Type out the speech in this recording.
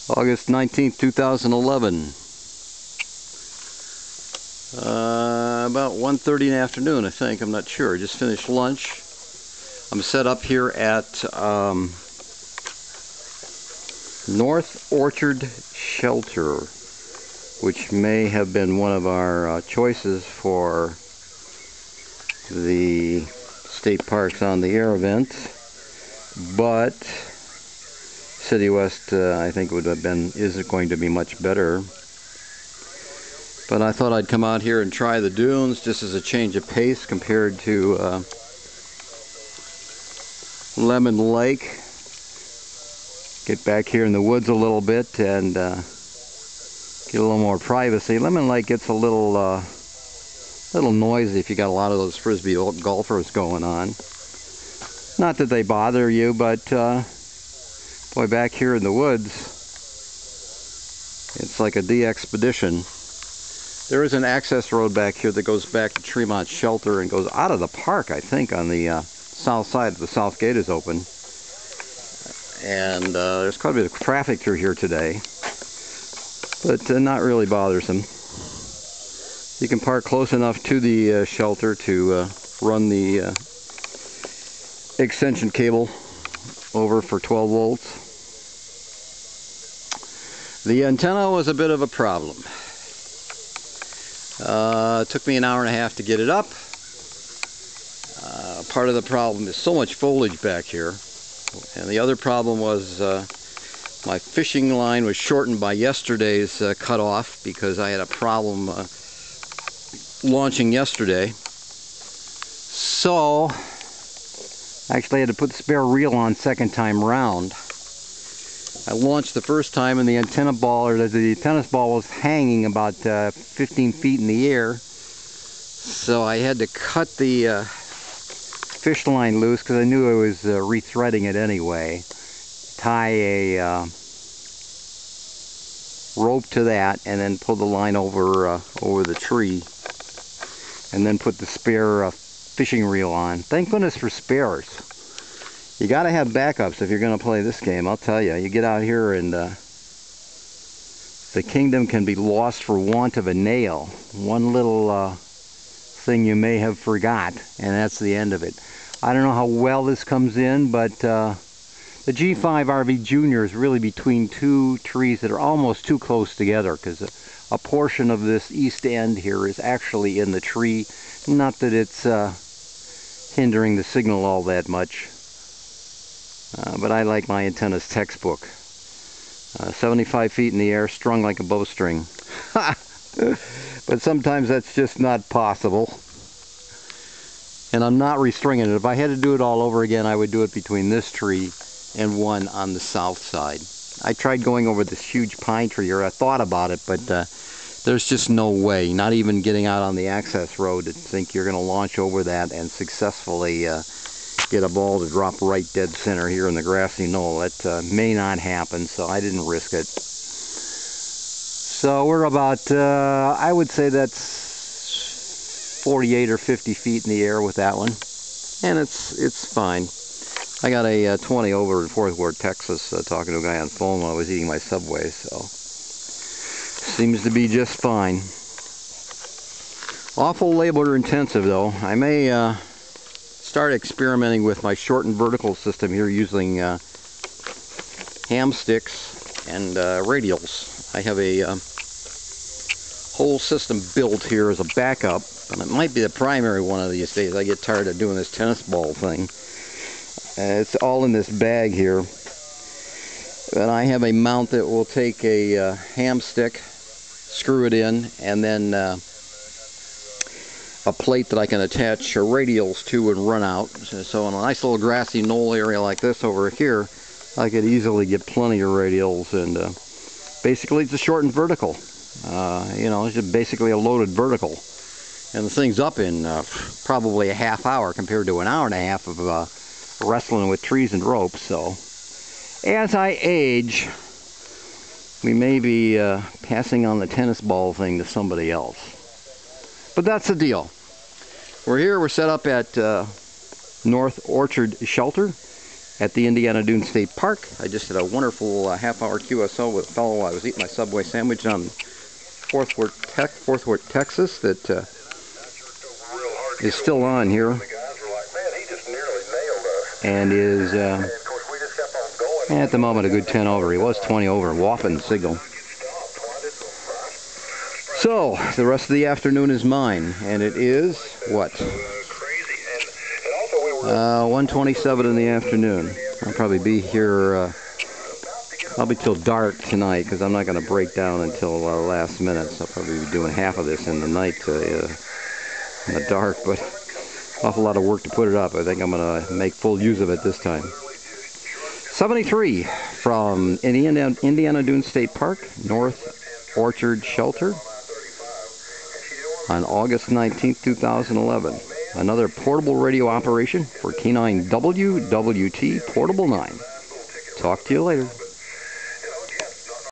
August 19th, 2011. About 1:30 in the afternoon, I think. I'm not sure. I just finished lunch. I'm set up here at North Orchard Shelter, which may have been one of our choices for the state parks on the air event, but City West I think would have been, isn't going to be much better. But I thought I'd come out here and try the dunes just as a change of pace compared to Lemon Lake. Get back here in the woods a little bit and get a little more privacy. Lemon Lake gets a little noisy if you got a lot of those frisbee golfers going on. Not that they bother you, but boy, back here in the woods, it's like a de-expedition. There is an access road back here that goes back to Tremont Shelter and goes out of the park, I think, on the south side. The south gate is open. And there's quite a bit of traffic through here today, but not really bothersome. You can park close enough to the shelter to run the extension cable over for 12 volts. The antenna was a bit of a problem. It took me an hour and a half to get it up. Part of the problem is so much foliage back here. And the other problem was my fishing line was shortened by yesterday's cutoff because I had a problem launching yesterday. So actually I had to put the spare reel on second time round. I launched the first time and the antenna ball, or the tennis ball, was hanging about 15 feet in the air. So I had to cut the fish line loose because I knew I was rethreading it anyway. Tie a rope to that and then pull the line over the tree, and then put the spare fishing reel on. Thank goodness for spares. You got to have backups if you're going to play this game. I'll tell you, you get out here and the kingdom can be lost for want of a nail. One little thing you may have forgot, and that's the end of it. I don't know how well this comes in, but the G5 RV Junior is really between two trees that are almost too close together, because a portion of this east end here is actually in the tree. Not that it's hindering the signal all that much. But I like my antennas textbook. 75 feet in the air, strung like a bowstring. But sometimes that's just not possible. And I'm not restringing it. If I had to do it all over again, I would do it between this tree and one on the south side. I tried going over this huge pine tree, or I thought about it, but there's just no way, not even getting out on the access road, to think you're going to launch over that and successfully get a ball to drop right dead center here in the grassy knoll. That may not happen, so I didn't risk it. So we're about, I would say that's 48 or 50 feet in the air with that one, and it's fine. I got a 20 over in Fort Worth, Texas, talking to a guy on the phone while I was eating my Subway, so seems to be just fine. Awful labor intensive though. I may start experimenting with my shortened vertical system here using ham sticks and radials. I have a whole system built here as a backup, and it might be the primary one of these days. I get tired of doing this tennis ball thing. It's all in this bag here. And I have a mount that will take a ham stick, screw it in, and then a plate that I can attach radials to and run out. So in a nice little grassy knoll area like this over here, I could easily get plenty of radials, and basically it's a shortened vertical. You know, it's just basically a loaded vertical. And the thing's up in probably a half hour compared to an hour and a half of wrestling with trees and ropes. So as I age, we may be passing on the tennis ball thing to somebody else. But that's the deal. We're here, we're set up at North Orchard Shelter, at the Indiana Dunes State Park. I just had a wonderful half-hour QSO with a fellow. I was eating my Subway sandwich on Fort Worth, Texas, that is still on here, and is at the moment a good 10 over. He was 20 over, whopping signal. So the rest of the afternoon is mine, and it is what? 1:27 in the afternoon. I'll probably be here. I'll be till dark tonight because I'm not going to break down until last minute. So I'll probably be doing half of this in the night, in the dark. But awful lot of work to put it up. I think I'm going to make full use of it this time. 73 from Indiana Dunes State Park, North Orchard Shelter, on August 19th, 2011. Another portable radio operation for K9 WWT Portable 9. Talk to you later.